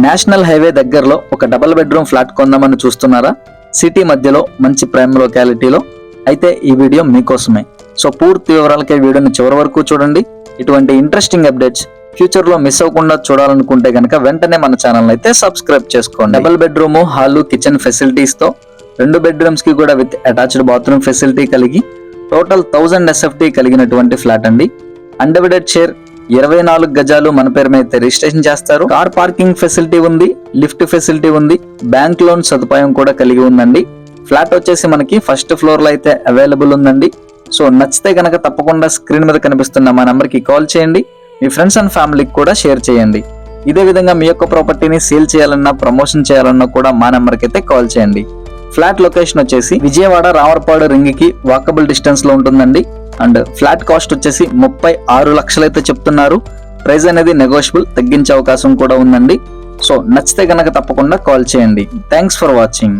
National highway దగ్గరలో ఒక double bedroom flat కొందామని చూస్తున్నారా? సిటీ మధ్యలో మంచి ప్రైమ్ లొకాలిటీలో అయితే ఈ వీడియో మీకోసమే. సో పూర్తి వివరాలకే వీడియోని చివరి వరకు చూడండి. ఇటువంటి ఇంట్రెస్టింగ్ అప్డేట్స్ ఫ్యూచర్ లో మిస్ అవ్వకుండా చూడాలనుకుంటే గనక వెంటనే మన ఛానల్ అయితే సబ్స్క్రైబ్ చేసుకోండి. Double bedroom, hall, kitchen facilities తో 2 బెడ్రూమ్స్ కి కూడా విత్ అటాచ్డ్ బాత్రూమ్ ఫెసిలిటీ కలిగి టోటల్ 1000 SFT కలిగినటువంటి ఫ్లాట్ అండి. అన్డివైడెడ్ షేర్ 24 గజాలు మన పేరు మీద అయితే రిజిస్ట్రేషన్ చేస్తారు. కార్ పార్కింగ్ ఫెసిలిటీ ఉంది, లిఫ్ట్ ఫెసిలిటీ ఉంది, బ్యాంక్ లోన్ సదుపాయం కూడా కలిగి ఉందండి. ఫ్లాట్ వచ్చేసి మనకి ఫస్ట్ ఫ్లోర్ లో అయితే అవైలబుల్ ఉందండి. సో నచ్చితే గనక తప్పకుండా స్క్రీన్ మీద కనిపిస్తున్న మా నెంబర్ కి కాల్ చేయండి. మీ ఫ్రెండ్స్ అండ్ ఫ్యామిలీకి కూడా షేర్ చేయండి. ఇదే విధంగా మీ యొక్క ప్రాపర్టీని సేల్ చేయాలన్నా, ప్రమోషన్ చేయాలన్నా కూడా మా నెంబర్ కి అయితే కాల్ చేయండి. ఫ్లాట్ లొకేషన్ వచ్చేసి విజయవాడ రామరపాడు రింగ్ కి వాకబుల్ డిస్టెన్స్ లో ఉంటుందండి. అండ్ ఫ్లాట్ కాస్ట్ వచ్చేసి 36 లక్షలు అయితే చెప్తున్నారు. ప్రైస్ అనేది నెగోషియబుల్, తగ్గించే అవకాశం కూడా ఉందండి. సో నచ్చితే గనక తప్పకుండా కాల్ చేయండి. Thanks for watching.